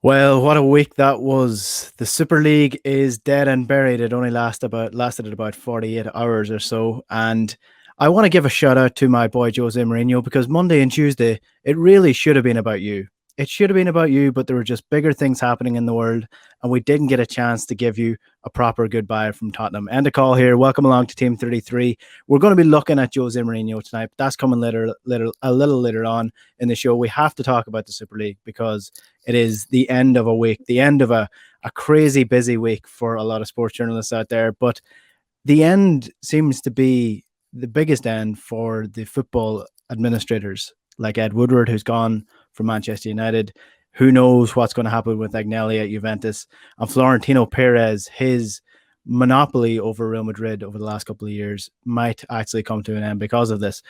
Well, what a week that was. The Super League is dead and buried. It only lasted about 48 hours or so. And I want to give a shout out to my boy Jose Mourinho because Monday and Tuesday, it really should have been about you. It should have been about you, but there were just bigger things happening in the world, and we didn't get a chance to give you a proper goodbye from Tottenham. Enda Coll here. Welcome along to Team 33. We're going to be looking at Jose Mourinho tonight, but that's coming a little later on in the show. We have to talk about the Super League because it is the end of a week, the end of a crazy busy week for a lot of sports journalists out there. But the end seems to be the biggest end for the football administrators like Ed Woodward, who's gone from Manchester United. Who knows what's going to happen with Agnelli at Juventus, and Florentino Perez, his monopoly over Real Madrid over the last couple of years might actually come to an end because of this.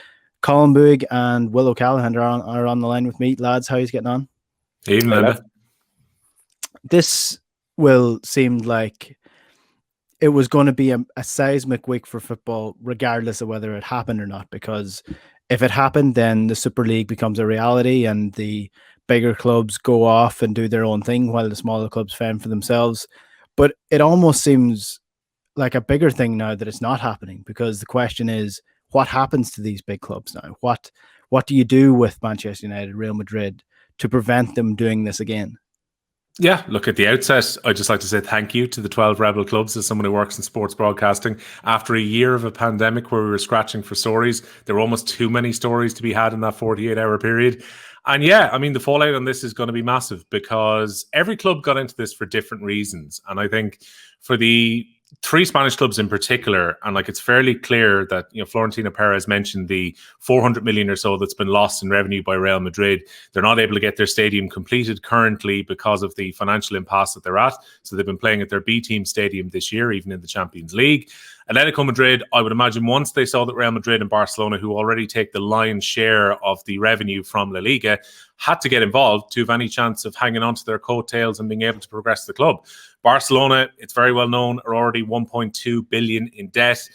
Colm, Boohig and Will O'Callaghan are on the line with me. Lads, how are you getting on? Even This will seem like it was going to be a seismic week for football, regardless of whether it happened or not, because if it happened, then the Super League becomes a reality and the bigger clubs go off and do their own thing while the smaller clubs fend for themselves. But it almost seems like a bigger thing now that it's not happening, because the question is, what happens to these big clubs now? What do you do with Manchester United, Real Madrid, to prevent them doing this again? Yeah, look, at the outset, I'd just like to say thank you to the 12 rebel clubs as someone who works in sports broadcasting. After a year of a pandemic where we were scratching for stories, there were almost too many stories to be had in that 48-hour period. And yeah, I mean, the fallout on this is going to be massive because every club got into this for different reasons. And I think for the three Spanish clubs in particular, and like it's fairly clear that, you know, Florentino Perez mentioned the 400 million or so that's been lost in revenue by Real Madrid. They're not able to get their stadium completed currently because of the financial impasse that they're at. So they've been playing at their B team stadium this year, even in the Champions League. Atletico Madrid, I would imagine once they saw that Real Madrid and Barcelona, who already take the lion's share of the revenue from La Liga, had to get involved to have any chance of hanging on to their coattails and being able to progress the club. Barcelona, it's very well known, are already 1.2 billion in debt.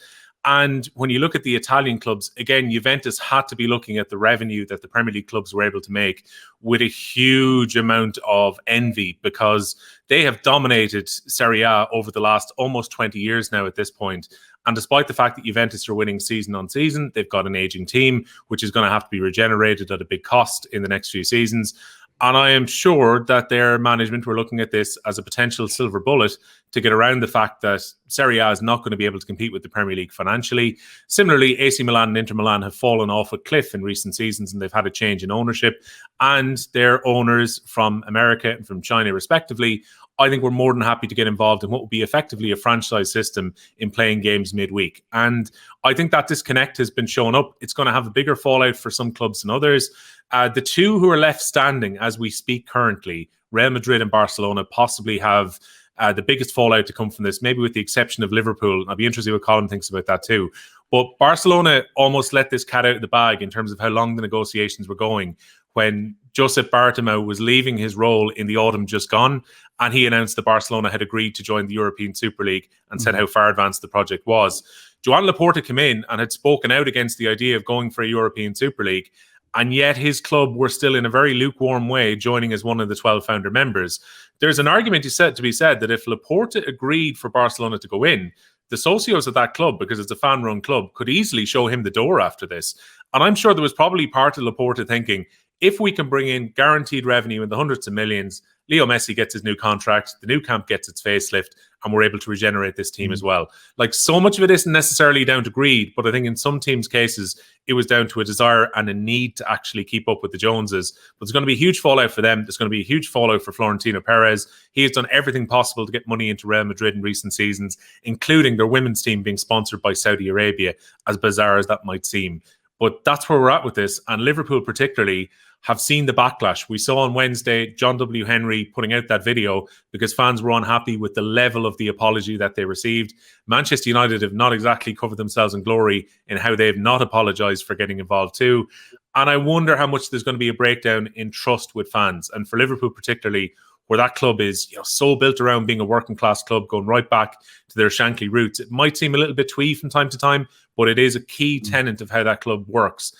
And when you look at the Italian clubs, again, Juventus had to be looking at the revenue that the Premier League clubs were able to make with a huge amount of envy because they have dominated Serie A over the last almost 20 years now at this point. And despite the fact that Juventus are winning season on season, they've got an aging team, which is going to have to be regenerated at a big cost in the next few seasons. And I am sure that their management were looking at this as a potential silver bullet to get around the fact that Serie A is not going to be able to compete with the Premier League financially. Similarly, AC Milan and Inter Milan have fallen off a cliff in recent seasons and they've had a change in ownership. And their owners from America and from China, respectively, I think we're more than happy to get involved in what would be effectively a franchise system in playing games midweek. And I think that disconnect has been shown up. It's going to have a bigger fallout for some clubs than others. The two who are left standing as we speak currently, Real Madrid and Barcelona, possibly have the biggest fallout to come from this, maybe with the exception of Liverpool. I'll be interested what Colm thinks about that too. But Barcelona almost let this cat out of the bag in terms of how long the negotiations were going when Josep Bartomeu was leaving his role in the autumn just gone, and he announced that Barcelona had agreed to join the European Super League and said how far advanced the project was. Joan Laporta came in and had spoken out against the idea of going for a European Super League, and yet his club were still in a very lukewarm way joining as one of the 12 founder members. There's an argument to be said that if Laporta agreed for Barcelona to go in, the socios of that club, because it's a fan-run club, could easily show him the door after this. And I'm sure there was probably part of Laporta thinking, if we can bring in guaranteed revenue in the hundreds of millions, Leo Messi gets his new contract, the new camp gets its facelift, and we're able to regenerate this team as well. Like, so much of it isn't necessarily down to greed, but I think in some teams' cases, it was down to a desire and a need to actually keep up with the Joneses. But there's going to be a huge fallout for them. There's going to be a huge fallout for Florentino Perez. He has done everything possible to get money into Real Madrid in recent seasons, including their women's team being sponsored by Saudi Arabia, as bizarre as that might seem. But that's where we're at with this. And Liverpool particularly have seen the backlash. We saw on Wednesday John W. Henry putting out that video because fans were unhappy with the level of the apology that they received. Manchester United have not exactly covered themselves in glory in how they have not apologised for getting involved too. And I wonder how much there's going to be a breakdown in trust with fans. And for Liverpool particularly, where that club is, so built around being a working class club, going right back to their Shankly roots. It might seem a little bit twee from time to time, but it is a key tenet of how that club works.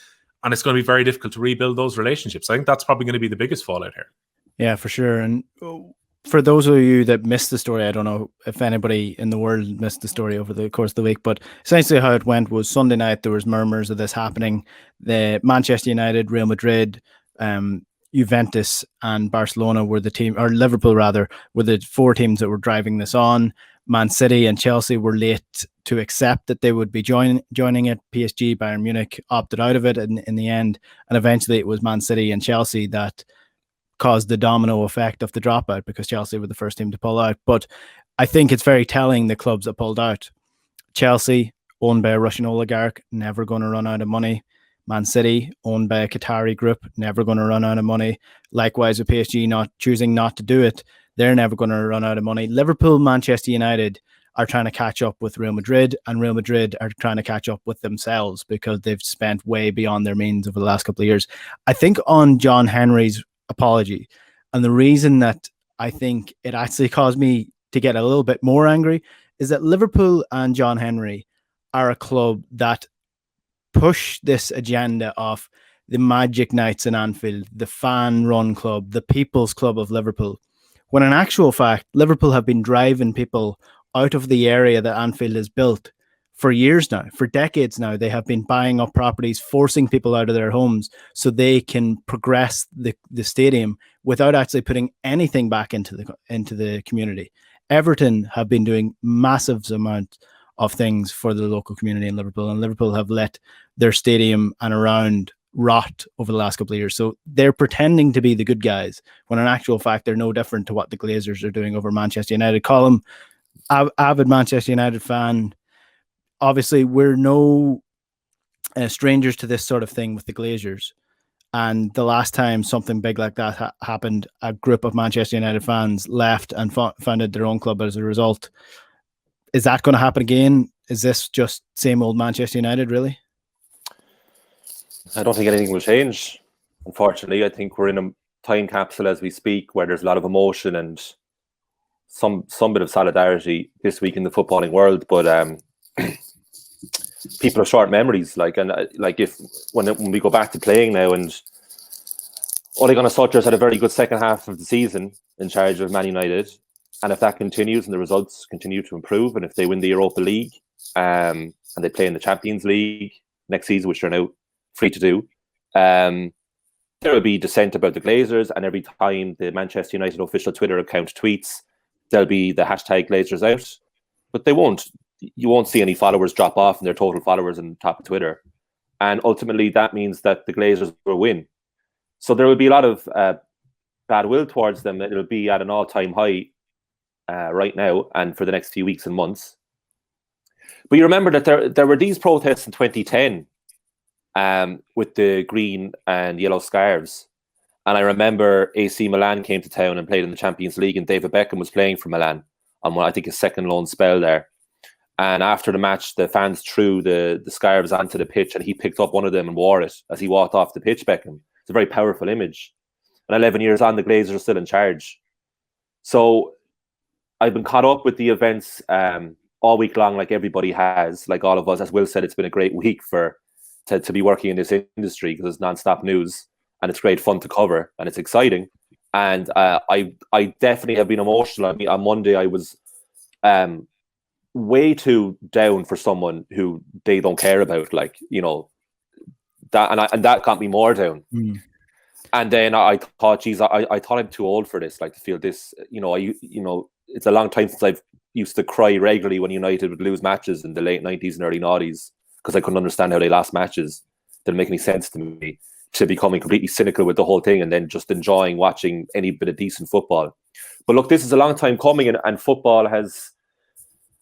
And it's going to be very difficult to rebuild those relationships. I think that's probably going to be the biggest fallout here. Yeah, for sure. And for those of you that missed the story, I don't know if anybody in the world missed the story over the course of the week, but essentially how it went was Sunday night, there was murmurs of this happening. The Manchester United, Real Madrid, Juventus and Barcelona were the team, or Liverpool rather, were the four teams that were driving this on. Man City and Chelsea were late to accept that they would be joining it. PSG, Bayern Munich opted out of it in the end. And eventually it was Man City and Chelsea that caused the domino effect of the dropout, because Chelsea were the first team to pull out. But I think it's very telling the clubs that pulled out. Chelsea, owned by a Russian oligarch, never going to run out of money. Man City, owned by a Qatari group, never going to run out of money. Likewise with PSG choosing not to do it, they're never going to run out of money. Liverpool, Manchester United are trying to catch up with Real Madrid, and Real Madrid are trying to catch up with themselves because they've spent way beyond their means over the last couple of years. I think on John Henry's apology, and the reason that I think it actually caused me to get a little bit more angry is that Liverpool and John Henry are a club that push this agenda of the Magic Nights in Anfield, the fan-run club, the people's club of Liverpool, when in actual fact, Liverpool have been driving people out of the area that Anfield is built for years now, for decades now. They have been buying up properties, forcing people out of their homes so they can progress the stadium without actually putting anything back into the community. Everton have been doing massive amounts of things for the local community in Liverpool, and Liverpool have let their stadium and around rot over the last couple of years. So they're pretending to be the good guys when in actual fact they're no different to what the Glazers are doing over Manchester United. Colm, avid Manchester United fan. Obviously, we're no strangers to this sort of thing with the Glazers. And the last time something big like that happened, a group of Manchester United fans left and founded their own club as a result. Is that going to happen again? Is this just same old Manchester United, really? I don't think anything will change, unfortunately. I think we're in a time capsule as we speak where there's a lot of emotion and some bit of solidarity this week in the footballing world, but people have short memories. If when we go back to playing now, and Ole Gunnar Solskjaer's had a very good second half of the season in charge of Man United, and if that continues and the results continue to improve, and if they win the Europa League and they play in the Champions League next season, which they're now free to do, there will be dissent about the Glazers, and every time the Manchester United official Twitter account tweets, there'll be the hashtag Glazers out. But you won't see any followers drop off in their total followers on top of Twitter. And ultimately that means that the Glazers will win. So there will be a lot of bad will towards them. It'll be at an all-time high right now and for the next few weeks and months. But you remember that there were these protests in 2010 with the green and yellow scarves. And I remember AC Milan came to town and played in the Champions League, and David Beckham was playing for Milan on I think his second loan spell there. And after the match, the fans threw the scarves onto the pitch, and he picked up one of them and wore it as he walked off the pitch, Beckham. It's a very powerful image. And 11 years on, the Glazers are still in charge. So I've been caught up with the events all week long, like everybody has, like all of us. As Will said, it's been a great week to be working in this industry because it's non-stop news, and it's great fun to cover, and it's exciting. And I definitely have been emotional. I mean, on Monday, I was way too down for someone who they don't care about, that, and that got me more down. And then I thought, geez, I thought I'm too old for this, to feel this. It's a long time since I've used to cry regularly when United would lose matches in the late 90s and early 90s because I couldn't understand how they lost matches. Didn't make any sense to me, to becoming completely cynical with the whole thing and then just enjoying watching any bit of decent football. But look, this is a long time coming, and football has...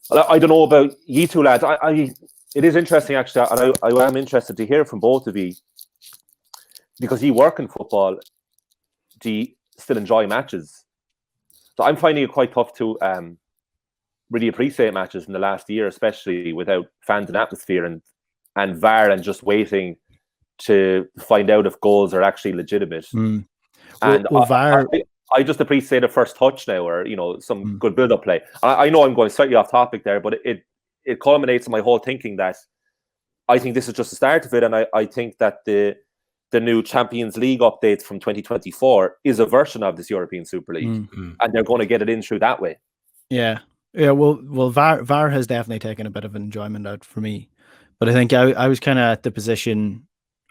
I don't know about you two lads. It is interesting, actually, and I am interested to hear from both of you, because you work in football. Do you still enjoy matches? So I'm finding it quite tough to really appreciate matches in the last year, especially without fans and atmosphere and VAR, and just waiting to find out if goals are actually legitimate. And VAR... I just appreciate a first touch now, or some good build-up play. I know I'm going slightly off topic there, but it culminates in my whole thinking that I think this is just the start of it, and I think that the the new Champions League update from 2024 is a version of this European Super League, and they're going to get it in through that way. Yeah. Well, VAR has definitely taken a bit of an enjoyment out for me, but I think I was kind of at the position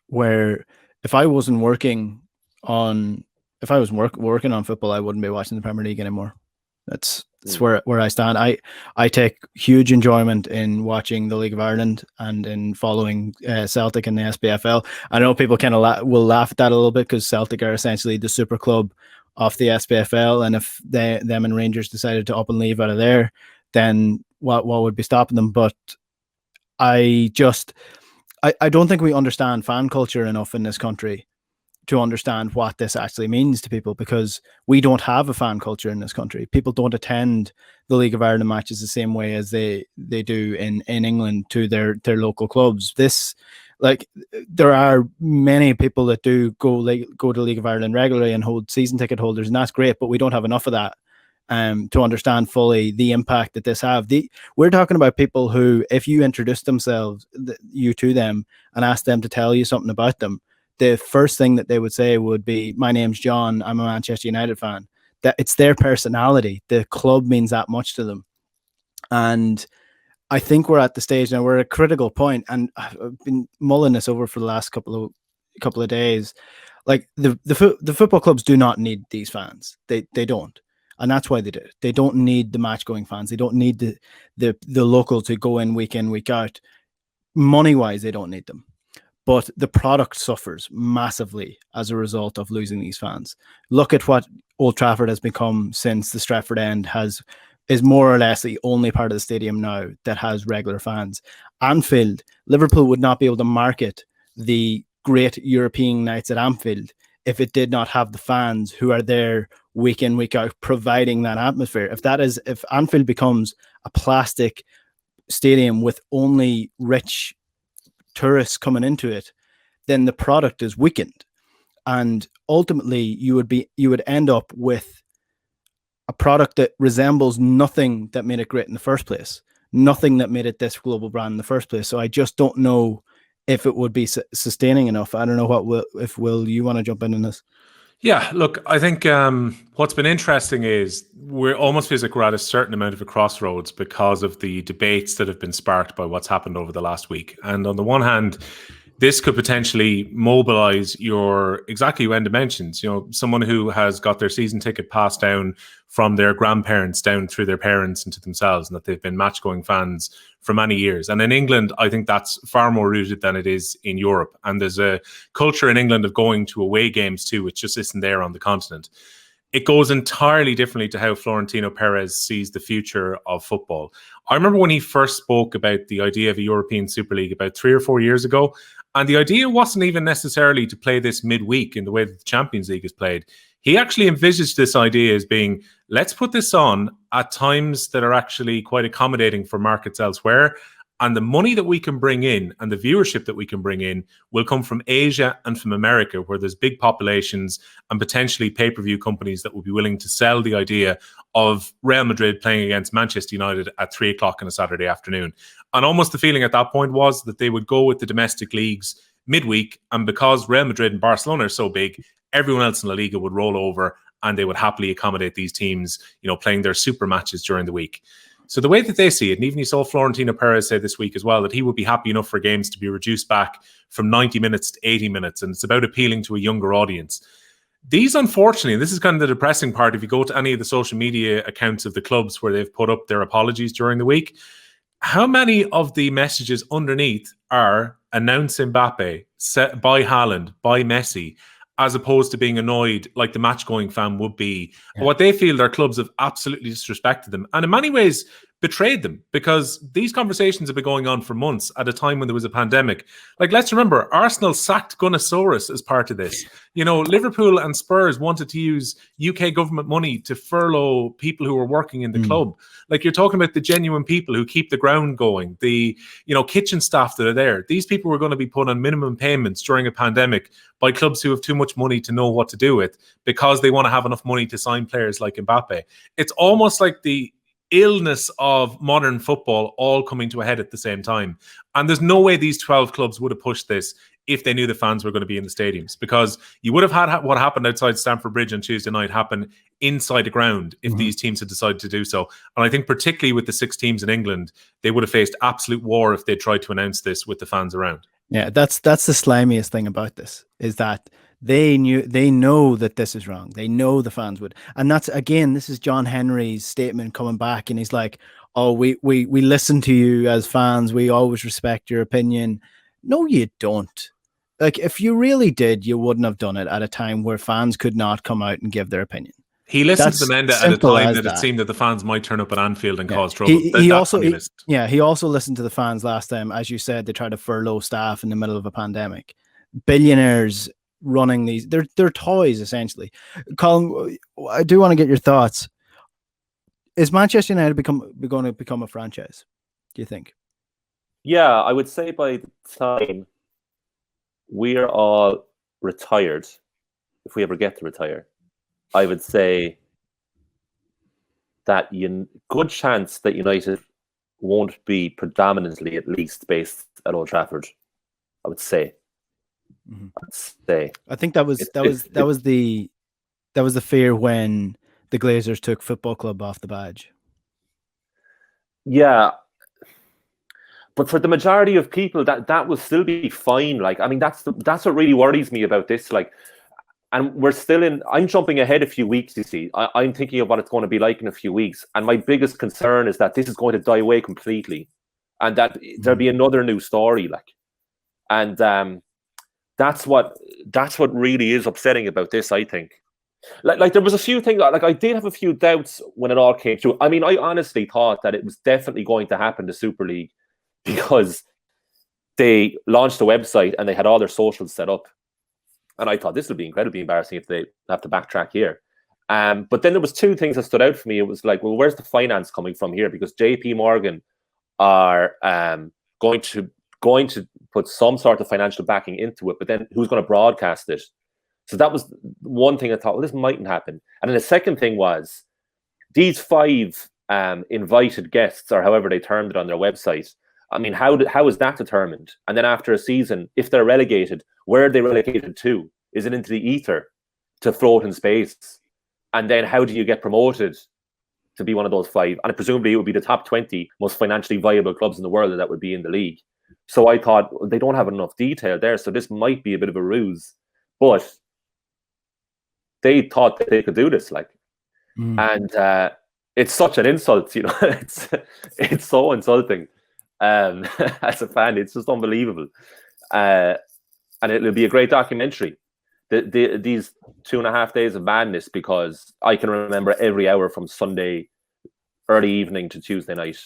where if I wasn't working on football, I wouldn't be watching the Premier League anymore. That's where I stand. I take huge enjoyment in watching the League of Ireland and in following Celtic and the SPFL. I know people kind of will laugh at that a little bit because Celtic are essentially the super club of the SPFL, and if them and Rangers decided to up and leave out of there, then what would be stopping them? But I don't think we understand fan culture enough in this country to understand what this actually means to people, because we don't have a fan culture in this country. People don't attend the League of Ireland matches the same way as they do in England to their local clubs. There are many people that do go to League of Ireland regularly and hold season ticket holders, and that's great, but we don't have enough of that to understand fully the impact that this have. We're talking about people who, if you introduce you to them and ask them to tell you something about them, the first thing that they would say would be, my name's John, I'm a Manchester United fan. That it's their personality. The club means that much to them. And I think we're at the stage now, we're at a critical point, and I've been mulling this over for the last couple of days. Like the football clubs do not need these fans. They don't. And that's why they do it. They don't need the match going fans. They don't need the local to go in, week out. Money wise, they don't need them. But the product suffers massively as a result of losing these fans. Look at what Old Trafford has become since the Stratford End is more or less the only part of the stadium now that has regular fans. Anfield, Liverpool would not be able to market the great European nights at Anfield if it did not have the fans who are there week in, week out, providing that atmosphere. If Anfield becomes a plastic stadium with only rich tourists coming into it, then the product is weakened, and ultimately you would end up with a product that resembles nothing that made it great in the first place, nothing that made it this global brand in the first place. So I just don't know if it would be sustaining enough. I don't know Will, you want to jump in on this? Yeah, look, I think what's been interesting is we're almost feels like we're at a certain amount of a crossroads because of the debates that have been sparked by what's happened over the last week. And on the one hand, this could potentially mobilize exactly what Enda mentions, someone who has got their season ticket passed down from their grandparents down through their parents and to themselves, and that they've been match-going fans for many years. And in England, I think that's far more rooted than it is in Europe. And there's a culture in England of going to away games too, which just isn't there on the continent. It goes entirely differently to how Florentino Perez sees the future of football. I remember when he first spoke about the idea of a European Super League about 3 or 4 years ago, and the idea wasn't even necessarily to play this midweek in the way that the Champions League is played. He actually envisaged this idea as being, let's put this on at times that are actually quite accommodating for markets elsewhere. And the money that we can bring in and the viewership that we can bring in will come from Asia and from America, where there's big populations and potentially pay-per-view companies that will be willing to sell the idea of Real Madrid playing against Manchester United at 3 o'clock on a Saturday afternoon. And almost the feeling at that point was that they would go with the domestic leagues midweek. And because Real Madrid and Barcelona are so big, everyone else in La Liga would roll over and they would happily accommodate these teams, playing their super matches during the week. So the way that they see it, and even you saw Florentino Perez say this week as well, that he would be happy enough for games to be reduced back from 90 minutes to 80 minutes. And it's about appealing to a younger audience. These, unfortunately, and this is kind of the depressing part, if you go to any of the social media accounts of the clubs where they've put up their apologies during the week, how many of the messages underneath are announce Mbappe, buy Haaland, buy Messi, as opposed to being annoyed like the match-going fan would be. Yeah. What they feel their clubs have absolutely disrespected them and in many ways betrayed them, because these conversations have been going on for months at a time when there was a pandemic. Like, let's remember, Arsenal sacked Gunnosaurus as part of this. Liverpool and Spurs wanted to use UK government money to furlough people who were working in the club. Like, you're talking about the genuine people who keep the ground going, the kitchen staff that are there. These people were going to be put on minimum payments during a pandemic by clubs who have too much money to know what to do with, because they want to have enough money to sign players like Mbappe. It's almost like the illness of modern football all coming to a head at the same time. And there's no way these 12 clubs would have pushed this if they knew the fans were going to be in the stadiums, because you would have had what happened outside Stamford Bridge on Tuesday night happen inside the ground if these teams had decided to do so. And I think particularly with the 6 teams in England, they would have faced absolute war if they tried to announce this with the fans around. Yeah, that's the slimiest thing about this, is that they know that this is wrong. They know the fans would. And that's, again, this is John Henry's statement coming back, and he's like, oh, we listen to you as fans. We always respect your opinion. No, you don't. Like, if you really did, you wouldn't have done it at a time where fans could not come out and give their opinion. He listened to them at a time that it seemed that the fans might turn up at Anfield and cause trouble. He also listened to the fans last time. As you said, they tried to furlough staff in the middle of a pandemic. Billionaires running these, they're toys, essentially. Colm, I do want to get your thoughts. Is Manchester United going to become a franchise, do you think? Yeah, I would say by the time we're all retired, if we ever get to retire, I would say that good chance that United won't be predominantly, at least, based at Old Trafford. I would say. I think that was the fear when the Glazers took Football Club off the badge. Yeah, but for the majority of people, that will still be fine. Like, I mean, that's what really worries me about this. Like, and we're still in. I'm jumping ahead a few weeks. You see, I'm thinking of what it's going to be like in a few weeks, and my biggest concern is that this is going to die away completely, and that there'll be another new story. Like, and that's what really is upsetting about this, I think. Like there was a few things, like I did have a few doubts when it all came through. I mean, I honestly thought that it was definitely going to happen to Super League, because they launched a website and they had all their socials set up. And I thought this would be incredibly embarrassing if they have to backtrack here. But then there was 2 things that stood out for me. It was like, well, where's the finance coming from here? Because JP Morgan are going to put some sort of financial backing into it, but then who's going to broadcast it? So that was one thing I thought, well, this mightn't happen. And then the second thing was these 5 invited guests, or however they termed it on their website. I mean, how is that determined? And then after a season, if they're relegated, where are they relegated to? Is it into the ether to float in space? And then how do you get promoted to be one of those 5? And presumably it would be the top 20 most financially viable clubs in the world that would be in the league. So I thought, well, they don't have enough detail there, so this might be a bit of a ruse. But they thought that they could do this, like, and it's such an insult, you know. it's so insulting. As a fan, it's just unbelievable, and it'll be a great documentary. These 2.5 days of madness, because I can remember every hour from Sunday early evening to Tuesday night.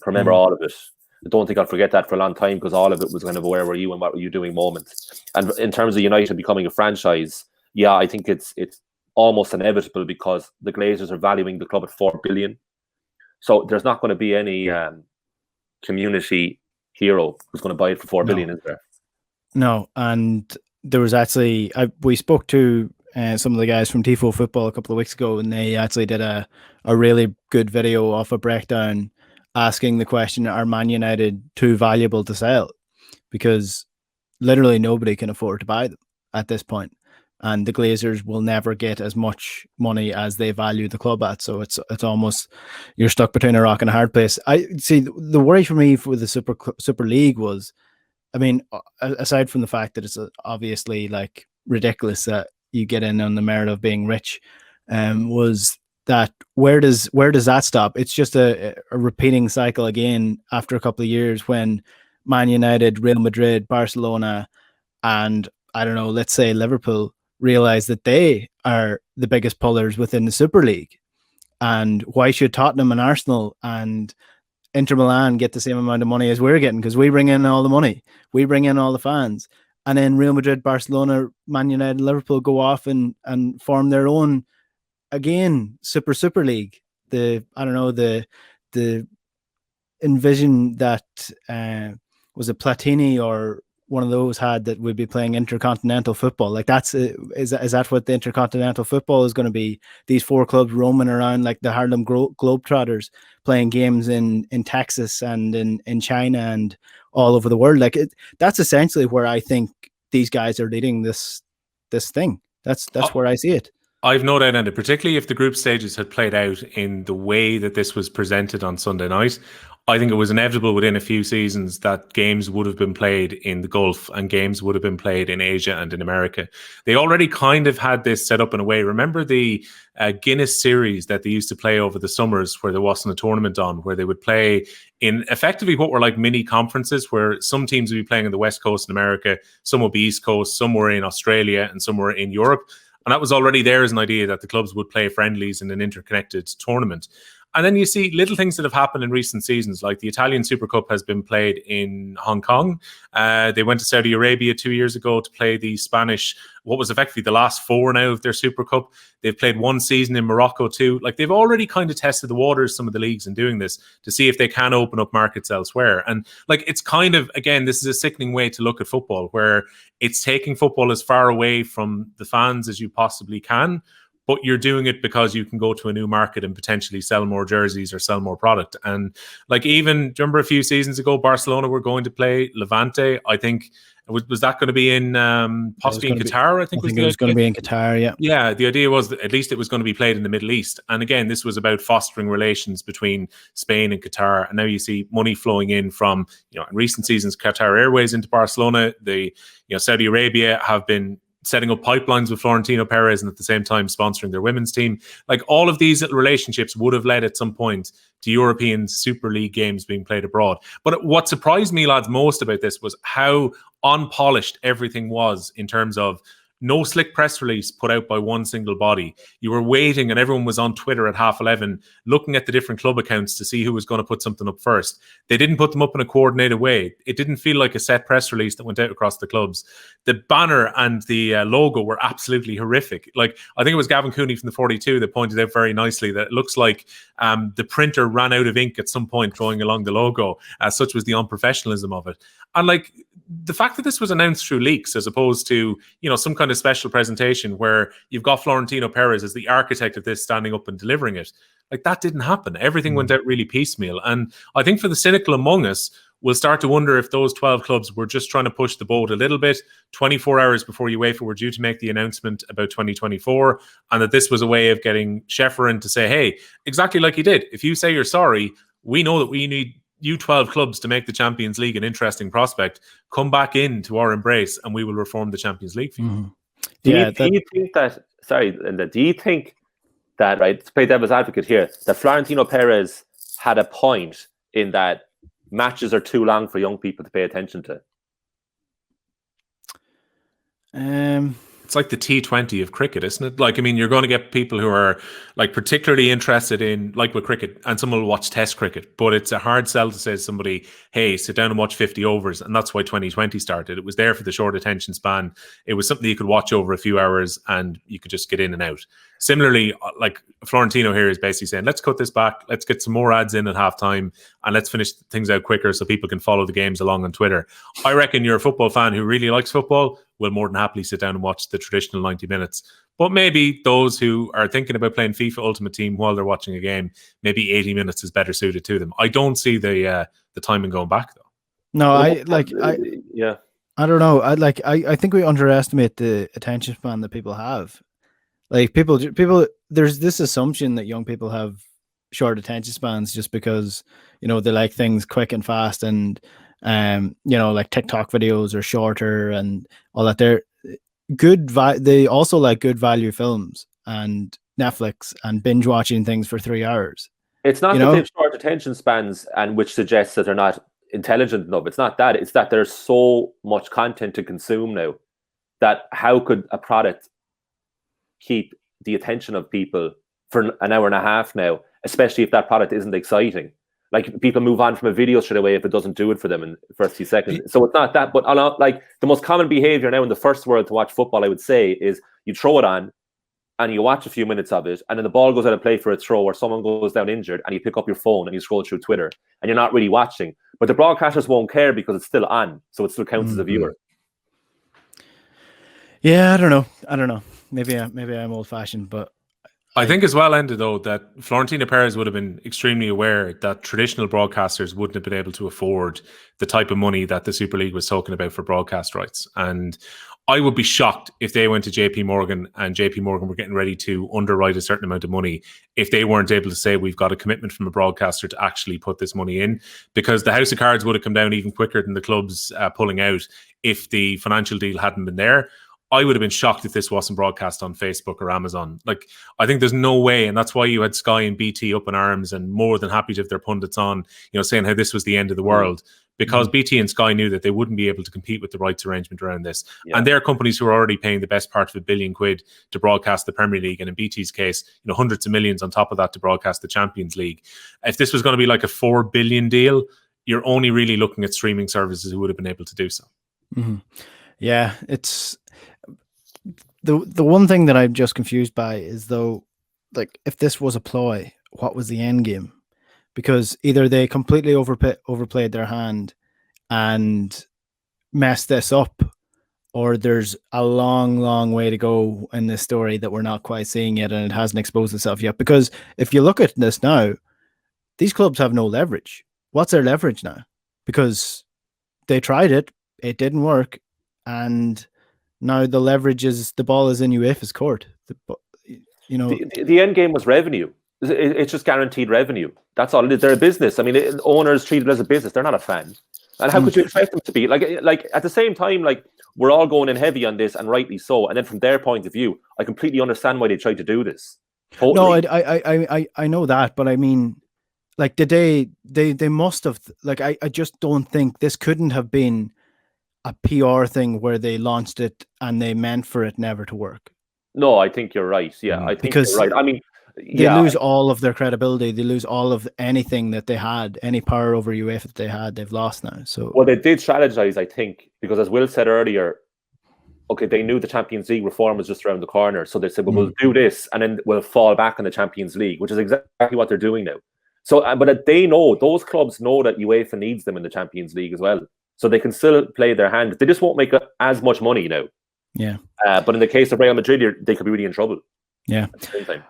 I can remember all of it. I don't think I'll forget that for a long time, because all of it was kind of a where were you and what were you doing moment. And in terms of United becoming a franchise, yeah, I think it's almost inevitable, because the Glazers are valuing the club at $4 billion. So there's not going to be any community hero who's going to buy it for $4 billion, is there? No, and there was actually we spoke to some of the guys from Tifo Football a couple of weeks ago, and they actually did a really good video of a breakdown asking the question, are Man United too valuable to sell? Because literally nobody can afford to buy them at this point. And the Glazers will never get as much money as they value the club at. So it's almost, you're stuck between a rock and a hard place. I see the worry for me for the Super League was, I mean, aside from the fact that it's obviously like ridiculous that you get in on the merit of being rich, was that where does that stop? It's just a repeating cycle again after a couple of years, when Man United, Real Madrid, Barcelona, and I don't know, let's say Liverpool realize that they are the biggest pullers within the Super League. And why should Tottenham and Arsenal and Inter Milan get the same amount of money as we're getting? Because we bring in all the money, we bring in all the fans, and then Real Madrid, Barcelona, Man United, Liverpool go off and form their own, again, Super League. The envision that was it Platini or one of those had that would be playing intercontinental football. Like is that what the intercontinental football is going to be? These 4 clubs roaming around like the Harlem Globetrotters, playing games in Texas and in China and all over the world. Like that's essentially where I think these guys are leading this thing. That's where I see it. I've no doubt, and particularly if the group stages had played out in the way that this was presented on Sunday night, I think it was inevitable within a few seasons that games would have been played in the Gulf and games would have been played in Asia and in America. They already kind of had this set up in a way. Remember the Guinness series that they used to play over the summers where there wasn't a tournament on, where they would play in effectively what were like mini conferences where some teams would be playing in the West Coast in America, some would be East Coast, some were in Australia and some were in Europe. And that was already there as an idea that the clubs would play friendlies in an interconnected tournament. And then you see little things that have happened in recent seasons, like the Italian Super Cup has been played in Hong Kong. They went to Saudi Arabia 2 years ago to play the Spanish, what was effectively the last 4 now of their Super Cup. They've played 1 season in Morocco too. Like they've already kind of tested the waters, some of the leagues, in doing this to see if they can open up markets elsewhere. And like it's kind of, again, this is a sickening way to look at football, where it's taking football as far away from the fans as you possibly can. But you're doing it because you can go to a new market and potentially sell more jerseys or sell more product. And like even, do you remember a few seasons ago, Barcelona were going to play Levante? I think, was that going to be in possibly in Qatar? I think it was going to be in Qatar, yeah. Yeah, the idea was that at least it was going to be played in the Middle East. And again, this was about fostering relations between Spain and Qatar. And now you see money flowing in from, in recent seasons, Qatar Airways into Barcelona. Saudi Arabia have been setting up pipelines with Florentino Perez and at the same time sponsoring their women's team. Like all of these little relationships would have led at some point to European Super League games being played abroad. But what surprised me, lads, most about this was how unpolished everything was in terms of no slick press release put out by one single body. You were waiting and everyone was on Twitter at 11:30 looking at the different club accounts to see who was going to put something up first. They didn't put them up in a coordinated way. It didn't feel like a set press release that went out across the clubs. The banner and the logo were absolutely horrific. Like, I think it was Gavin Cooney from the 42 that pointed out very nicely that it looks like the printer ran out of ink at some point going along the logo. Such was the unprofessionalism of it. And like, the fact that this was announced through leaks as opposed to, some kind of special presentation where you've got Florentino Perez as the architect of this standing up and delivering it, like that didn't happen. Everything went out really piecemeal. And I think for the cynical among us, we'll start to wonder if those 12 clubs were just trying to push the boat a little bit 24 hours before UEFA were due to make the announcement about 2024, and that this was a way of getting Sheffield to say, hey, exactly like he did, if you say you're sorry, we know that we need you 12 clubs to make the Champions League an interesting prospect. Come back into our embrace and we will reform the Champions League for you. Mm-hmm. Do you think that, do you think that, right, to play devil's advocate here, that Florentino Perez had a point in that matches are too long for young people to pay attention to? It's like the T20 of cricket, isn't it? Like, I mean, you're going to get people who are like particularly interested in, like with cricket, and some will watch test cricket, but it's a hard sell to say to somebody, hey, sit down and watch 50 overs. And that's why 2020 started. It was there for the short attention span. It was something you could watch over a few hours and you could just get in and out. Similarly, like Florentino here is basically saying, let's cut this back. Let's get some more ads in at halftime and let's finish things out quicker so people can follow the games along on Twitter. I reckon you're a football fan who really likes football will more than happily sit down and watch the traditional 90 minutes. But maybe those who are thinking about playing FIFA Ultimate Team while they're watching a game, maybe 80 minutes is better suited to them. I don't see the timing going back though. No, I don't know. I think we underestimate the attention span that people have. Like people, there's this assumption that young people have short attention spans just because, they like things quick and fast and, like TikTok videos are shorter and all that. They're good. They also like good value films and Netflix and binge watching things for 3 hours. It's not that they have short attention spans and which suggests that they're not intelligent enough. It's not that. It's that there's so much content to consume now that how could a product keep the attention of people for an hour and a half now, especially if that product isn't exciting. Like, people move on from a video straight away if it doesn't do it for them in the first few seconds. So it's not that, but like the most common behavior now in the first world to watch football, I would say, is you throw it on and you watch a few minutes of it, and then the ball goes out of play for a throw or someone goes down injured and you pick up your phone and you scroll through Twitter and you're not really watching. But the broadcasters won't care because it's still on, so it still counts as a viewer. Yeah, I don't know. Maybe I'm old fashioned, but I think as well, Enda, though, that Florentino Perez would have been extremely aware that traditional broadcasters wouldn't have been able to afford the type of money that the Super League was talking about for broadcast rights. And I would be shocked if they went to JP Morgan and JP Morgan were getting ready to underwrite a certain amount of money if they weren't able to say we've got a commitment from a broadcaster to actually put this money in, because the house of cards would have come down even quicker than the clubs pulling out if the financial deal hadn't been there. I would have been shocked if this wasn't broadcast on Facebook or Amazon. Like, I think there's no way, and that's why you had Sky and BT up in arms and more than happy to have their pundits on, saying how this was the end of the world, because BT and Sky knew that they wouldn't be able to compete with the rights arrangement around this. Yeah. And they're companies who are already paying the best part of £1 billion to broadcast the Premier League, and in BT's case, hundreds of millions on top of that to broadcast the Champions League. If this was going to be like a $4 billion deal, you're only really looking at streaming services who would have been able to do so. Mm-hmm. Yeah, it's the one thing that I'm just confused by is, though, like, if this was a ploy, what was the end game? Because either they completely overplayed their hand and messed this up, or there's a long way to go in this story that we're not quite seeing yet, and it hasn't exposed itself yet. Because if you look at this now, these clubs have no leverage. What's their leverage now? Because they tried it didn't work, and now the leverage is the ball is in UEFA's court. The end game was revenue. It's just guaranteed revenue. That's all it is. They're a business. I mean, owners treated as a business. They're not a fan. And how could you expect them to be? Like at the same time, like, we're all going in heavy on this, and rightly so. And then from their point of view, I completely understand why they tried to do this. Totally. No, I know that, but I mean, like, did they must have, like, I just don't think this couldn't have been a PR thing where they launched it and they meant for it never to work. No, I think you're right. Yeah, I think you're right. I mean, they lose all of their credibility. They lose all of anything that they had, any power over UEFA that they had. They've lost now. So, well, they did strategize, I think, because as Will said earlier, okay, they knew the Champions League reform was just around the corner, so they said, well, we'll do this, and then we'll fall back on the Champions League, which is exactly what they're doing now. So, but they know, those clubs know that UEFA needs them in the Champions League as well. So they can still play their hand. They just won't make as much money now. Yeah. But in the case of Real Madrid, they could be really in trouble. Yeah. At the same time.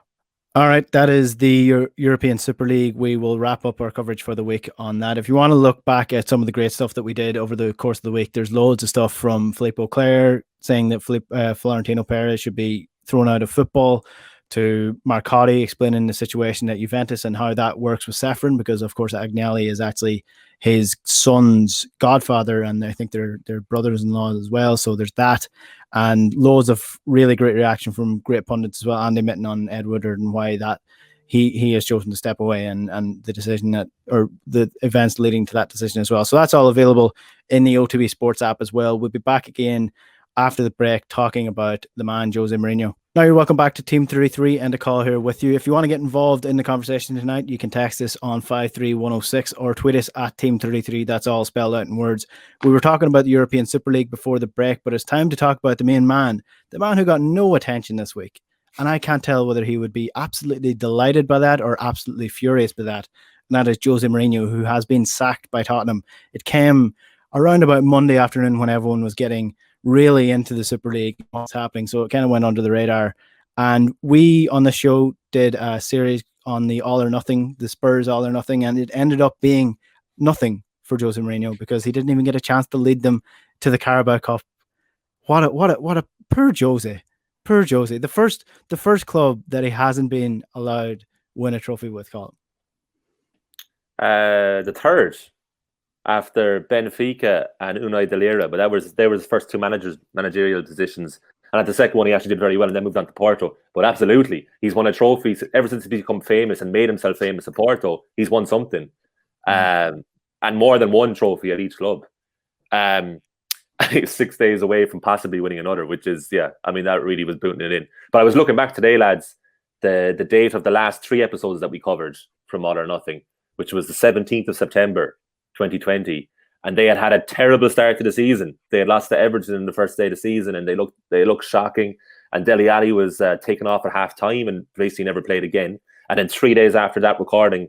All right. That is the European Super League. We will wrap up our coverage for the week on that. If you want to look back at some of the great stuff that we did over the course of the week, there's loads of stuff from Philippe Auclair saying that Florentino Perez should be thrown out of football, to Marcotti explaining the situation at Juventus and how that works with Ceferin, because of course Agnelli is actually his son's godfather, and I think they're brothers-in-law as well. So there's that, and loads of really great reaction from great pundits as well. Andy Mitten on Ed Woodward and why that he has chosen to step away, and the decision that, or the events leading to that decision as well. So that's all available in the OTB Sports app as well. We'll be back again after the break talking about the man Jose Mourinho. Now you're welcome back to Team 33, Enda Coll here with you. If you want to get involved in the conversation tonight, you can text us on 53106 or tweet us at Team33. That's all spelled out in words. We were talking about the European Super League before the break, but it's time to talk about the main man, the man who got no attention this week. And I can't tell whether he would be absolutely delighted by that or absolutely furious by that. And that is Jose Mourinho, who has been sacked by Tottenham. It came around about Monday afternoon when everyone was getting really into the Super League, what's happening. So it kind of went under the radar. And we on the show did a series on the All or Nothing, the Spurs All or Nothing, and it ended up being nothing for Jose Mourinho because he didn't even get a chance to lead them to the Carabao Cup. What a poor Jose. Poor Jose. The first club that he hasn't been allowed win a trophy with, Colm. The third, after Benfica and Unai Delira, but they were his first two managerial positions. And at the second one, he actually did very well and then moved on to Porto. But absolutely, he's won a trophy ever since he's become famous and made himself famous at Porto. He's won something. And more than one trophy at each club. And he's 6 days away from possibly winning another, which is, that really was booting it in. But I was looking back today, lads, the date of the last 3 episodes that we covered from All or Nothing, which was the 17th of September, 2020, and they had a terrible start to the season. They had lost to Everton in the first day of the season, and they looked shocking. And Dele Alli was taken off at half time and basically never played again. And then 3 days after that recording,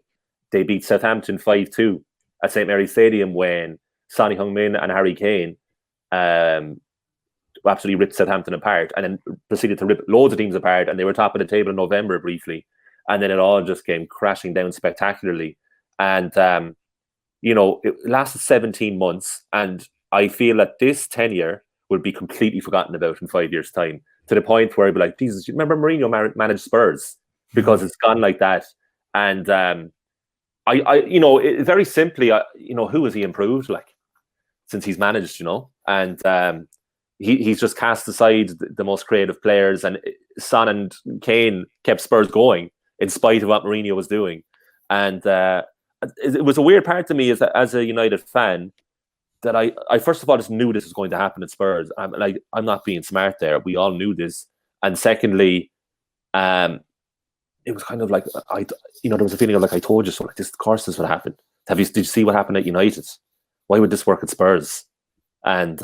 they beat Southampton 5-2 at St. Mary's Stadium when Sonny Heung-min and Harry Kane absolutely ripped Southampton apart, and then proceeded to rip loads of teams apart, and they were top of the table in November briefly, and then it all just came crashing down spectacularly. And it lasted 17 months, and I feel that this tenure will be completely forgotten about in 5 years' time, to the point where I'll be like, Jesus, you remember Mourinho managed Spurs? Because it's gone like that. And very simply, who has he improved since he's managed, and he's just cast aside the most creative players, and Son and Kane kept Spurs going in spite of what Mourinho was doing. And it was a weird part to me as a United fan, that I first of all just knew this was going to happen at Spurs. I'm not being smart there. We all knew this. And secondly, it was kind of like there was a feeling of I told you so. This, of course, this would happen. Did you see what happened at United? Why would this work at Spurs? And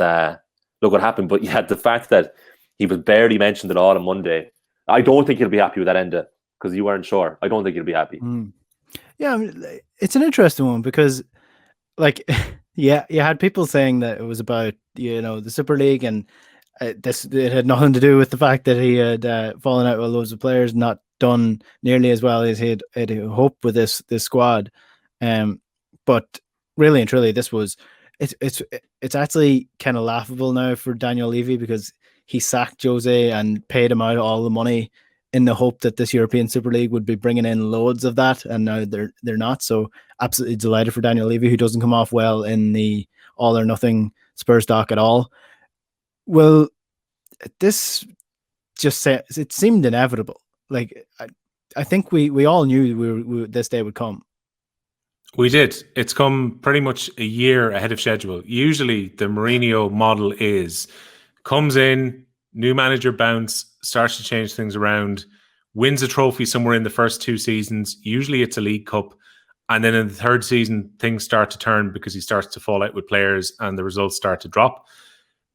look what happened. But yeah, the fact that he was barely mentioned at all on Monday, I don't think he'll be happy with that, Enda, because you weren't sure. I don't think he'll be happy. Yeah, it's an interesting one because, yeah, you had people saying that it was about the Super League, and it had nothing to do with the fact that he had fallen out with loads of players, not done nearly as well as he'd hoped with this squad. But really and truly, this was it's actually kind of laughable now for Daniel Levy, because he sacked Jose and paid him out all the money in the hope that this European Super League would be bringing in loads of that, and now they're not. So absolutely delighted for Daniel Levy, who doesn't come off well in the all or nothing Spurs doc at all. Well, this just it seemed inevitable. I think we all knew this day would come. We did. It's come pretty much a year ahead of schedule. Usually the Mourinho model comes in, new manager bounce, starts to change things around, wins a trophy somewhere in the first 2 seasons. Usually it's a League Cup. And then in the 3rd season, things start to turn because he starts to fall out with players and the results start to drop.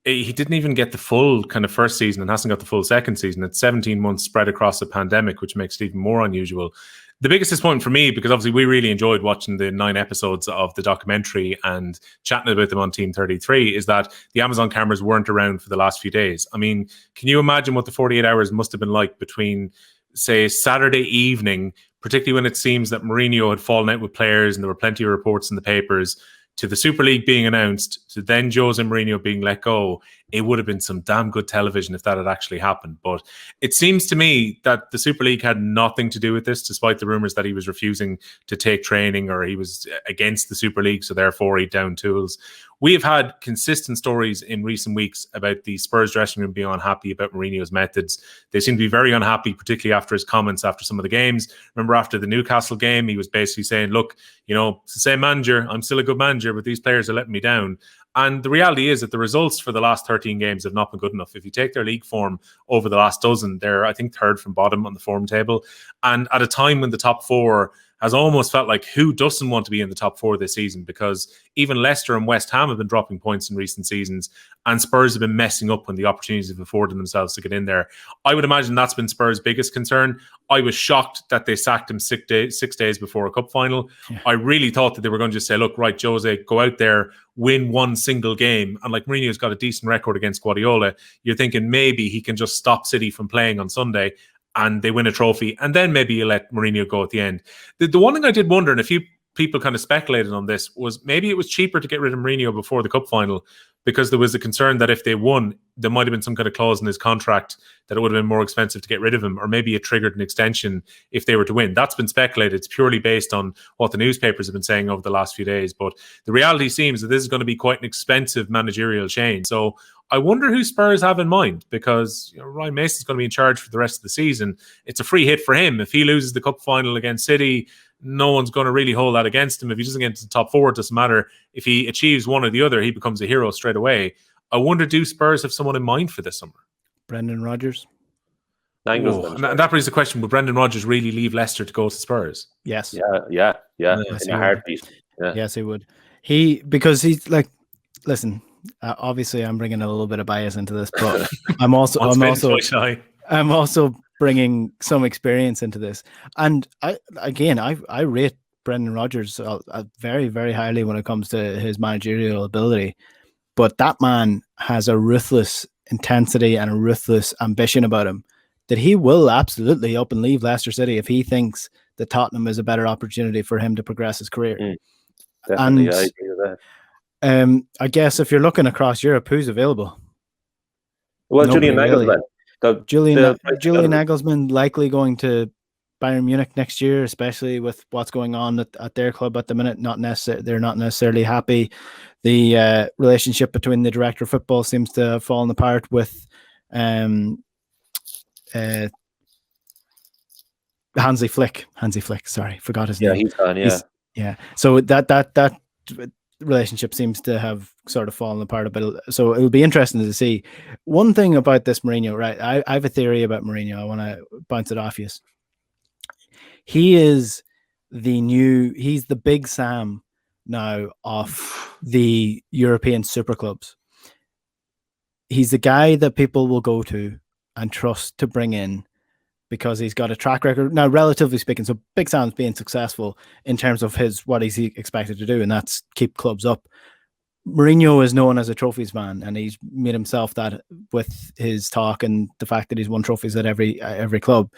He didn't even get the full kind of first season and hasn't got the full 2nd season. It's 17 months spread across a pandemic, which makes it even more unusual. The biggest disappointment for me, because obviously we really enjoyed watching the 9 episodes of the documentary and chatting about them on Team33, is that the Amazon cameras weren't around for the last few days. I mean, can you imagine what the 48 hours must have been like between, say, Saturday evening, particularly when it seems that Mourinho had fallen out with players and there were plenty of reports in the papers, to the Super League being announced, to then Jose Mourinho being let go? It would have been some damn good television if that had actually happened. But it seems to me that the Super League had nothing to do with this, despite the rumours that he was refusing to take training or he was against the Super League, so therefore he downed tools. We have had consistent stories in recent weeks about the Spurs dressing room being unhappy about Mourinho's methods. They seem to be very unhappy, particularly after his comments after some of the games. Remember, after the Newcastle game, he was basically saying, look, it's the same manager. I'm still a good manager, but these players are letting me down. And the reality is that the results for the last 13 games have not been good enough. If you take their league form over the last dozen, they're, I think, 3rd from bottom on the form table. And at a time when the top 4 has almost felt like, who doesn't want to be in the top 4 this season? Because even Leicester and West Ham have been dropping points in recent seasons, and Spurs have been messing up when the opportunities have afforded themselves to get in there. I would imagine that's been Spurs' biggest concern. I was shocked that they sacked him 6 days before a cup final. Yeah. I really thought that they were going to just say, look, right, Jose, go out there, win one single game. And like Mourinho's got a decent record against Guardiola, you're thinking maybe he can just stop City from playing on Sunday and they win a trophy, and then maybe you let Mourinho go at the end. The one thing I did wonder, and a few people kind of speculated on this, was maybe it was cheaper to get rid of Mourinho before the cup final, because there was a concern that if they won, there might have been some kind of clause in his contract that it would have been more expensive to get rid of him, or maybe it triggered an extension if they were to win. That's been speculated. It's purely based on what the newspapers have been saying over the last few days. But the reality seems that this is going to be quite an expensive managerial change. So I wonder who Spurs have in mind, because Ryan Mason's going to be in charge for the rest of the season. It's a free hit for him. If he loses the cup final against City, no one's going to really hold that against him. If he doesn't get into the top 4, it doesn't matter. If he achieves one or the other, he becomes a hero straight away. I wonder, do Spurs have someone in mind for this summer? Brendan Rodgers? And that brings the question, would Brendan Rodgers really leave Leicester to go to Spurs? Yes. Yeah. Yes, in a heartbeat. Yeah. Yes, he would. Because he's like, listen, obviously I'm bringing a little bit of bias into this, but I'm also bringing some experience into this. And I rate Brendan Rodgers very, very highly when it comes to his managerial ability. But that man has a ruthless intensity and a ruthless ambition about him that he will absolutely up and leave Leicester City if he thinks that Tottenham is a better opportunity for him to progress his career. Definitely, And I agree with that. I guess if you're looking across Europe, who's available? Well, Nobody Julian really. Nagelsmann. Julian Nagelsmann likely going to Bayern Munich next year, especially with what's going on at their club at the minute. They're not necessarily happy. The relationship between the director of football seems to have fallen apart with Hansi Flick. Sorry, forgot his name. Yeah, he's gone. Yeah. So that relationship seems to have sort of fallen apart a bit. So it'll be interesting to see. One thing about this Mourinho, right? I have a theory about Mourinho. I want to bounce it off you. He's the big Sam now of the European super clubs. He's the guy that people will go to and trust to bring in because he's got a track record now, relatively speaking. So Big Sam's being successful in terms of what he's expected to do, and that's keep clubs up. Mourinho is known as a trophies man, and he's made himself that with his talk and the fact that he's won trophies at every club.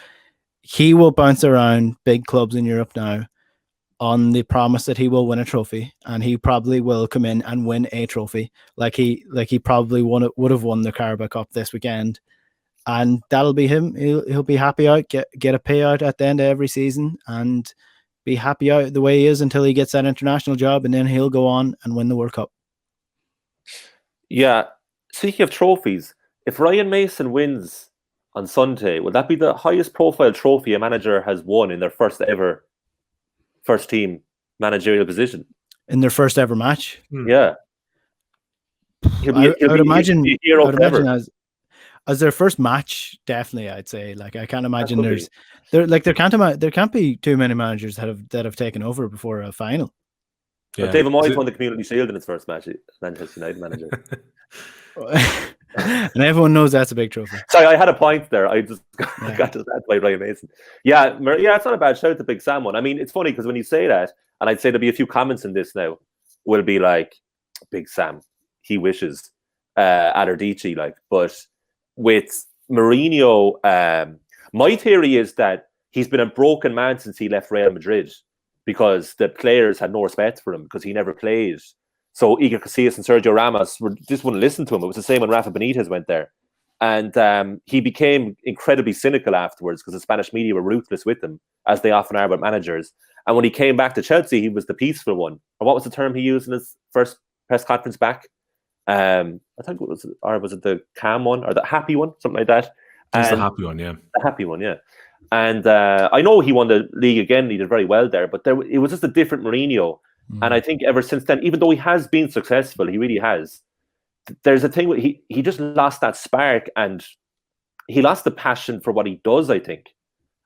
He will bounce around big clubs in Europe now on the promise that he will win a trophy, and he probably will come in and win a trophy, like he probably would have won the Carabao Cup this weekend. And that'll be him. He'll be happy out, get a payout at the end of every season, and be happy out the way he is until he gets that international job, and then he'll go on and win the World Cup. Yeah. Speaking of trophies, if Ryan Mason wins on Sunday, will that be the highest profile trophy a manager has won in their first team managerial position? In their first ever match? Yeah. I would imagine as their first match, definitely. I'd say, like, I can't imagine there can't be too many managers that have taken over before a final. Yeah. But David Moyes won the Community Shield in his first match, Manchester United manager. And everyone knows that's a big trophy. Sorry, I had a point there. I just got to that by Ryan Mason. Yeah, it's not a bad shout, the Big Sam one. I mean, it's funny because when you say that, and I'd say there'll be a few comments in this now, will be like, Big Sam, he wishes Aderdici, like, but with Mourinho, my theory is that he's been a broken man since he left Real Madrid because the players had no respect for him because he never played. So Iker Casillas and Sergio Ramos just wouldn't listen to him. It was the same when Rafa Benitez went there. And he became incredibly cynical afterwards because the Spanish media were ruthless with him, as they often are about managers. And when he came back to Chelsea, he was the peaceful one. Or what was the term he used in his first press conference back? I think was it the calm one or the happy one, something like that. It's the happy one, yeah. The happy one, yeah. And I know he won the league again. He did very well there, but it was just a different Mourinho. And I think ever since then, even though he has been successful, he really has. There's a thing where he just lost that spark and he lost the passion for what he does, I think.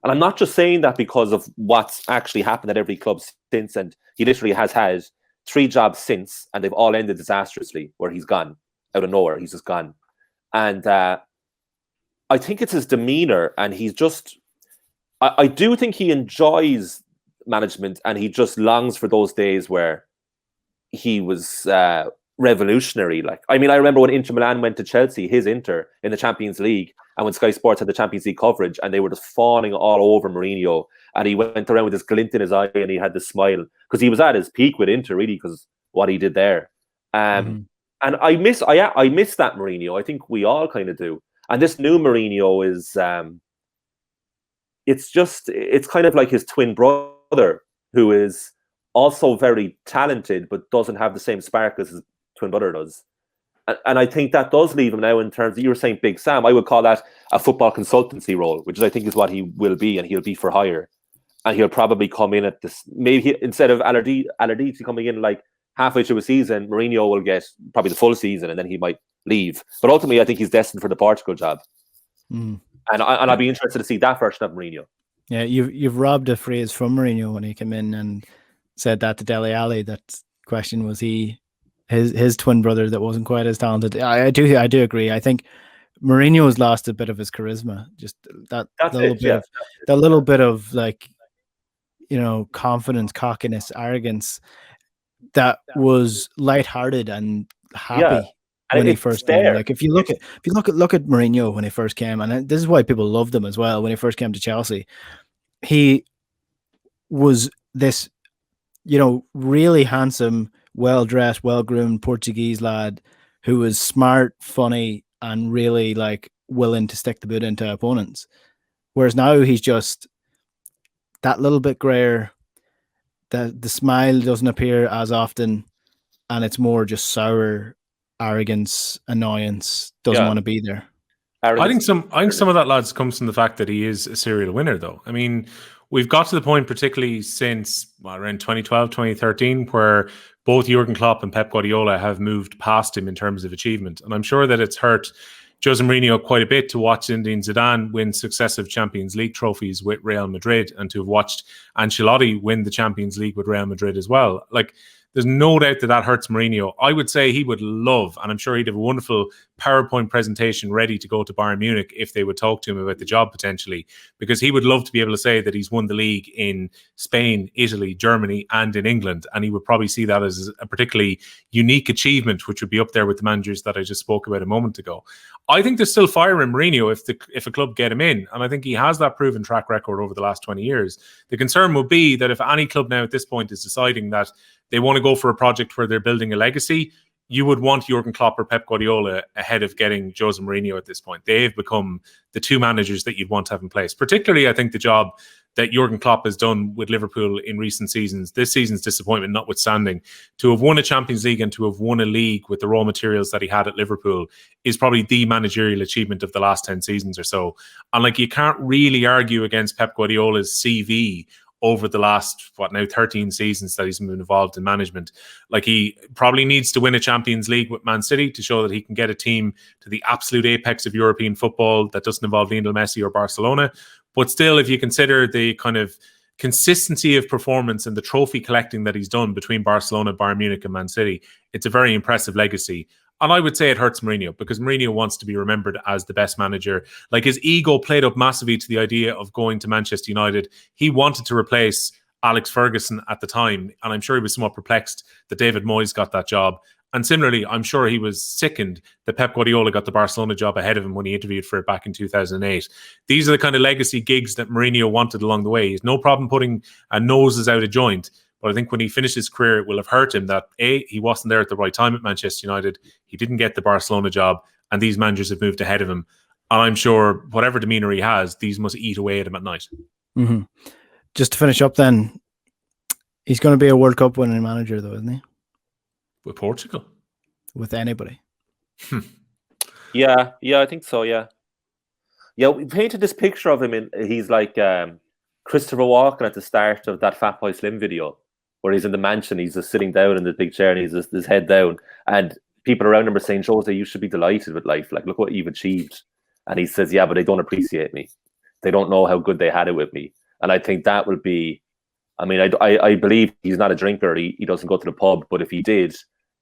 And I'm not just saying that because of what's actually happened at every club since. And he literally has had 3 jobs since, and they've all ended disastrously, where he's gone out of nowhere. He's just gone. And I think it's his demeanor, and he's just, I do think he enjoys management, and he just longs for those days where he was revolutionary. Like, I mean, I remember when Inter Milan went to Chelsea, his Inter, in the Champions League, and when Sky Sports had the Champions League coverage, and they were just fawning all over Mourinho, and he went around with this glint in his eye, and he had this smile, because he was at his peak with Inter, really, because what he did there. And I miss that Mourinho. I think we all kind of do. And this new Mourinho is, it's kind of like his twin brother, who is also very talented, but doesn't have the same spark as his twin brother does. And I think that does leave him now in terms of, you were saying Big Sam, I would call that a football consultancy role, which I think is what he will be, and he'll be for hire. And he'll probably come in at this, maybe instead of Aderdici coming in like halfway through a season, Mourinho will get probably the full season, and then he might leave. But ultimately, I think he's destined for the Portugal job. And I'd be interested to see that version of Mourinho. Yeah, you've robbed a phrase from Mourinho when he came in and said that to Dele Alli. That question was his twin brother that wasn't quite as talented. I do agree. I think Mourinho has lost a bit of his charisma. Just that little bit of like, confidence, cockiness, arrogance that was lighthearted and Yeah, happy and when he it's first came. there. Like if you look at Mourinho when he first came, and this is why people loved him as well when he first came to Chelsea. He was this, really handsome, well-dressed, well-groomed Portuguese lad who was smart, funny, and really like willing to stick the boot into opponents. Whereas now he's just that little bit grayer. The smile doesn't appear as often, and it's more just sour arrogance, annoyance, doesn't Yeah, want to be there. I arrogance. think some of that, lads, comes from the fact that he is a serial winner, though. I mean, we've got to the point, particularly since around 2012, 2013, where both Jurgen Klopp and Pep Guardiola have moved past him in terms of achievement. And I'm sure that it's hurt Jose Mourinho quite a bit to watch Zinedine Zidane win successive Champions League trophies with Real Madrid, and to have watched Ancelotti win the Champions League with Real Madrid as well. Like, there's no doubt that hurts Mourinho. I would say he would love, and I'm sure he'd have a wonderful PowerPoint presentation ready to go to Bayern Munich if they would talk to him about the job potentially, because he would love to be able to say that he's won the league in Spain, Italy, Germany, and in England. And he would probably see that as a particularly unique achievement, which would be up there with the managers that I just spoke about a moment ago. I think there's still fire in Mourinho if a club get him in, and I think he has that proven track record over the last 20 years. The concern would be that if any club now at this point is deciding that they want to go for a project where they're building a legacy, you would want Jurgen Klopp or Pep Guardiola ahead of getting Jose Mourinho at this point. They've become the two managers that you'd want to have in place. Particularly, I think the job that Jurgen Klopp has done with Liverpool in recent seasons, this season's disappointment notwithstanding, to have won a Champions League and to have won a league with the raw materials that he had at Liverpool is probably the managerial achievement of the last 10 seasons or so. And like, you can't really argue against Pep Guardiola's CV over the last, 13 seasons that he's been involved in management. Like, he probably needs to win a Champions League with Man City to show that he can get a team to the absolute apex of European football that doesn't involve Lionel Messi or Barcelona. But still, if you consider the kind of consistency of performance and the trophy collecting that he's done between Barcelona, Bayern Munich, and Man City, it's a very impressive legacy. And I would say it hurts Mourinho because Mourinho wants to be remembered as the best manager. Like, his ego played up massively to the idea of going to Manchester United. He wanted to replace Alex Ferguson at the time, and I'm sure he was somewhat perplexed that David Moyes got that job. And similarly, I'm sure he was sickened that Pep Guardiola got the Barcelona job ahead of him when he interviewed for it back in 2008. These are the kind of legacy gigs that Mourinho wanted along the way. He's no problem putting noses out of joint. But I think when he finished his career, it will have hurt him that A, he wasn't there at the right time at Manchester United. He didn't get the Barcelona job, and these managers have moved ahead of him. And I'm sure whatever demeanour he has, these must eat away at him at night. Mm-hmm. Just to finish up then, he's going to be a World Cup winning manager though, isn't he? With Portugal? With anybody. Yeah, I think so, yeah. Yeah, we painted this picture of him he's like Christopher Walken at the start of that Fat Boy Slim video, where he's in the mansion, he's just sitting down in the big chair and he's just his head down, and people around him are saying, Jose, you should be delighted with life, like, look what you've achieved. And he says, yeah, but they don't appreciate me. They don't know how good they had it with me. And I think that will be, I mean, I believe he's not a drinker, he doesn't go to the pub, but if he did,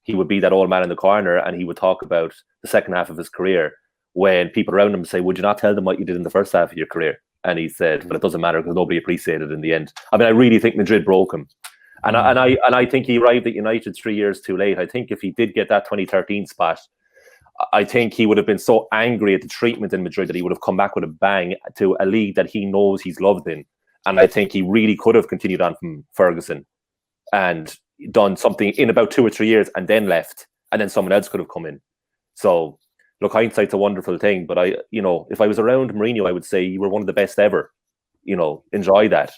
he would be that old man in the corner and he would talk about the second half of his career when people around him say, would you not tell them what you did in the first half of your career? And he said, but it doesn't matter because nobody appreciated it in the end. I mean, I really think Madrid broke him. And I think he arrived at United 3 years too late. I think if he did get that 2013 spot, I think he would have been so angry at the treatment in Madrid that he would have come back with a bang to a league that he knows he's loved in. And I think he really could have continued on from Ferguson and done something in about 2 or 3 years and then left, and then someone else could have come in. So, look, hindsight's a wonderful thing, but if I was around Mourinho, I would say you were one of the best ever. Enjoy that.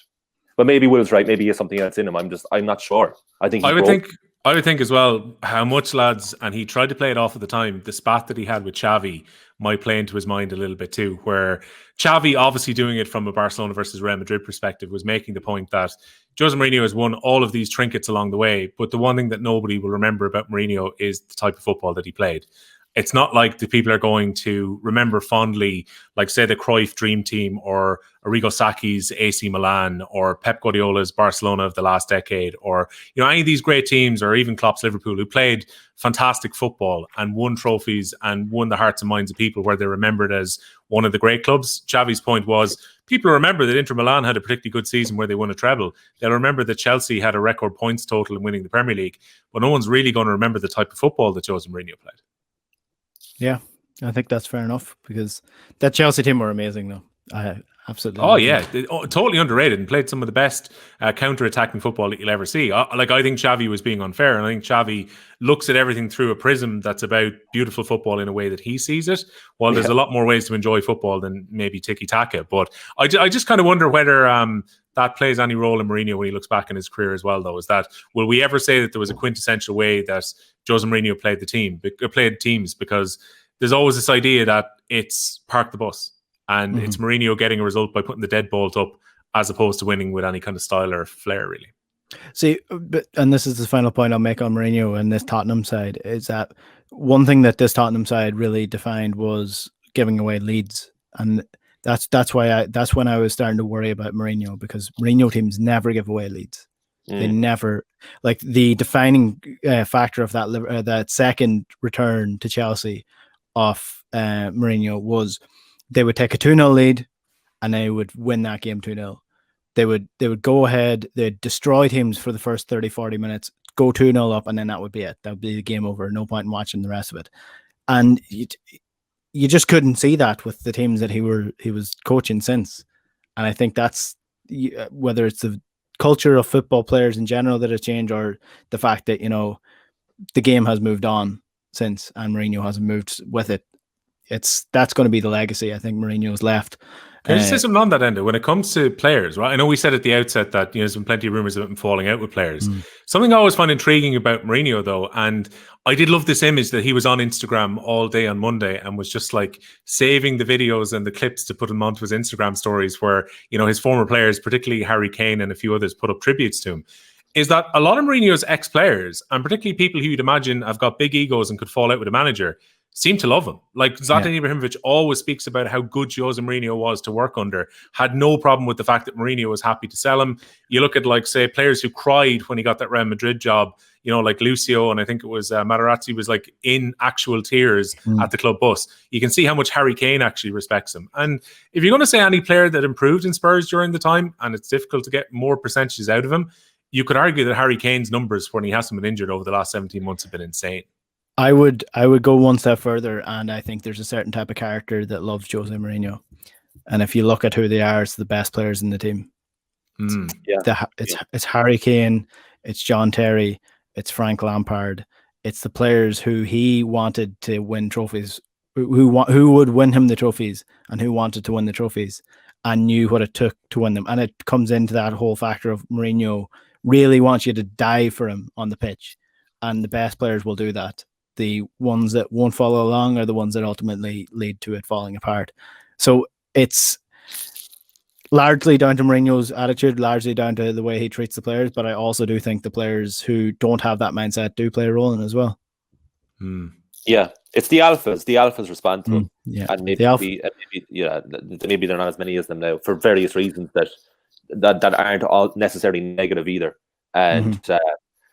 But maybe Will's right. Maybe he has something else in him. I'm not sure. I would think as well how much, lads, and he tried to play it off at the time, the spat that he had with Xavi might play into his mind a little bit too, where Xavi, obviously doing it from a Barcelona versus Real Madrid perspective, was making the point that Jose Mourinho has won all of these trinkets along the way, but the one thing that nobody will remember about Mourinho is the type of football that he played. It's not like the people are going to remember fondly, like, say, the Cruyff Dream Team or Arrigo Sacchi's AC Milan or Pep Guardiola's Barcelona of the last decade, or any of these great teams, or even Klopp's Liverpool, who played fantastic football and won trophies and won the hearts and minds of people, where they're remembered as one of the great clubs. Xavi's point was people remember that Inter Milan had a particularly good season where they won a treble. They'll remember that Chelsea had a record points total in winning the Premier League, but no one's really going to remember the type of football that Jose Mourinho played. Yeah, I think that's fair enough, because that Chelsea team were amazing, though. I absolutely. Oh yeah, totally underrated, and played some of the best counter-attacking football that you'll ever see. I think Xavi was being unfair, and I think Xavi looks at everything through a prism that's about beautiful football in a way that he sees it. While there's a lot more ways to enjoy football than maybe tiki-taka, but I just kind of wonder whether that plays any role in Mourinho when he looks back in his career as well. Though, is that, will we ever say that there was a quintessential way that Jose Mourinho played teams? Because there's always this idea that it's park the bus. And it's Mourinho getting a result by putting the deadbolt up, as opposed to winning with any kind of style or flair, really. See, and this is the final point I'll make on Mourinho and this Tottenham side, is that one thing that this Tottenham side really defined was giving away leads. And that's when I was starting to worry about Mourinho, because Mourinho teams never give away leads. They never, like, the defining factor of that second return to Chelsea off Mourinho was they would take a 2-0 lead and they would win that game 2-0. They would go ahead, they'd destroy teams for the first 30, 40 minutes, go 2-0 up, and then that would be it. That would be the game over. No point in watching the rest of it. And you just couldn't see that with the teams that he was coaching since. And I think that's, whether it's the culture of football players in general that has changed, or the fact that, the game has moved on since and Mourinho hasn't moved with it. That's going to be the legacy I think Mourinho's left. Can I just say something on that, Enda? When it comes to players, right? I know we said at the outset that there's been plenty of rumours of him falling out with players. Something I always find intriguing about Mourinho, though, and I did love this image that he was on Instagram all day on Monday and was just like saving the videos and the clips to put them onto his Instagram stories, where his former players, particularly Harry Kane and a few others, put up tributes to him. Is that a lot of Mourinho's ex-players, and particularly people who you'd imagine have got big egos and could fall out with a manager, seem to love him. Like Zlatan Ibrahimovic always speaks about how good Jose Mourinho was to work under, had no problem with the fact that Mourinho was happy to sell him. You look at, like, say, players who cried when he got that Real Madrid job, like Lucio, and I think it was Materazzi was like in actual tears at the club bus. You can see how much Harry Kane actually respects him. And if you're going to say any player that improved in Spurs during the time, and it's difficult to get more percentages out of him, you could argue that Harry Kane's numbers when he hasn't been injured over the last 17 months have been insane. I would go one step further, and I think there's a certain type of character that loves Jose Mourinho. And if you look at who they are, it's the best players in the team. It's Harry Kane, it's John Terry, it's Frank Lampard. It's the players who he wanted to win trophies, who would win him the trophies, and who wanted to win the trophies and knew what it took to win them. And it comes into that whole factor of Mourinho really wants you to die for him on the pitch. And the best players will do that. The ones that won't follow along are the ones that ultimately lead to it falling apart. So it's largely down to Mourinho's attitude, largely down to the way he treats the players. But I also do think the players who don't have that mindset do play a role in it as well. Yeah, it's the alphas. The alphas respond to him. Yeah, and maybe they're not as many as them now for various reasons that aren't all necessarily negative either. And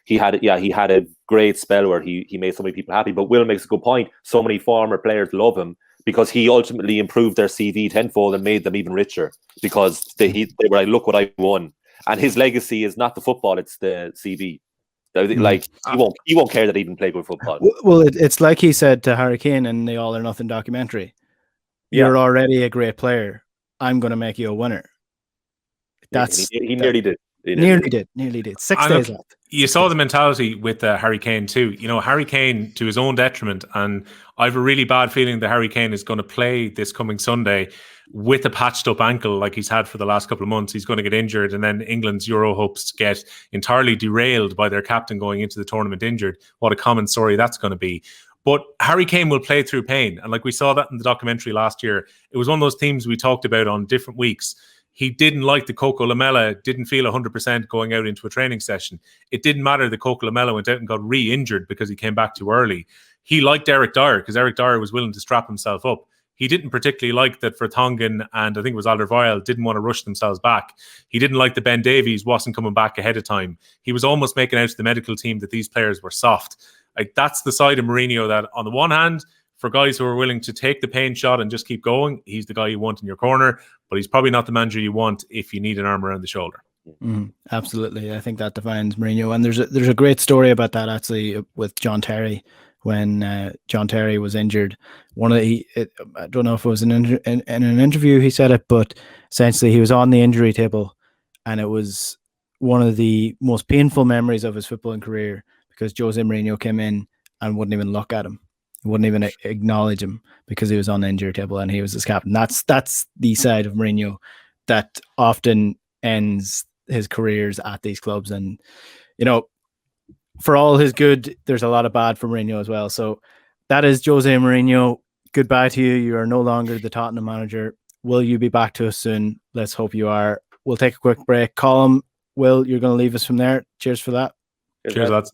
he had a great spell where he made so many people happy. But Will makes a good point. So many former players love him because he ultimately improved their CV tenfold and made them even richer, because they were like, look what I won. And his legacy is not the football; it's the CV. Like he won't care that he even played good football. Well, it's like he said to Harry Kane in the All or Nothing documentary: "You're already a great player. I'm going to make you a winner." He nearly did. Nearly did. 6 days left. You saw the mentality with Harry Kane too. Harry Kane, to his own detriment, and I have a really bad feeling that Harry Kane is going to play this coming Sunday with a patched up ankle like he's had for the last couple of months. He's going to get injured, and then England's Euro hopes get entirely derailed by their captain going into the tournament injured. What a common story that's going to be. But Harry Kane will play through pain. And like we saw that in the documentary last year, it was one of those themes we talked about on different weeks. He didn't like the Coco Lamela, didn't feel 100% going out into a training session. It didn't matter that Coco Lamela went out and got re-injured because he came back too early. He liked Eric Dyer because Eric Dyer was willing to strap himself up. He didn't particularly like that Vertonghen and I think it was Alderweireld didn't want to rush themselves back. He didn't like that Ben Davies wasn't coming back ahead of time. He was almost making out to the medical team that these players were soft. Like, that's the side of Mourinho that, on the one hand, for guys who are willing to take the pain shot and just keep going, he's the guy you want in your corner, but he's probably not the manager you want if you need an arm around the shoulder. Absolutely. I think that defines Mourinho. And there's a great story about that actually with John Terry. When John Terry was injured, I don't know if it was in an interview he said it, but essentially he was on the injury table, and it was one of the most painful memories of his footballing career because Jose Mourinho came in and wouldn't even look at him, wouldn't even acknowledge him because he was on the injury table and he was his captain. That's the side of Mourinho that often ends his careers at these clubs. And for all his good, there's a lot of bad for Mourinho as well. So that is Jose Mourinho. Goodbye to you. You are no longer the Tottenham manager. Will you be back to us soon? Let's hope you are. We'll take a quick break. Colm, Will, you're going to leave us from there. Cheers for that. Cheers, lads.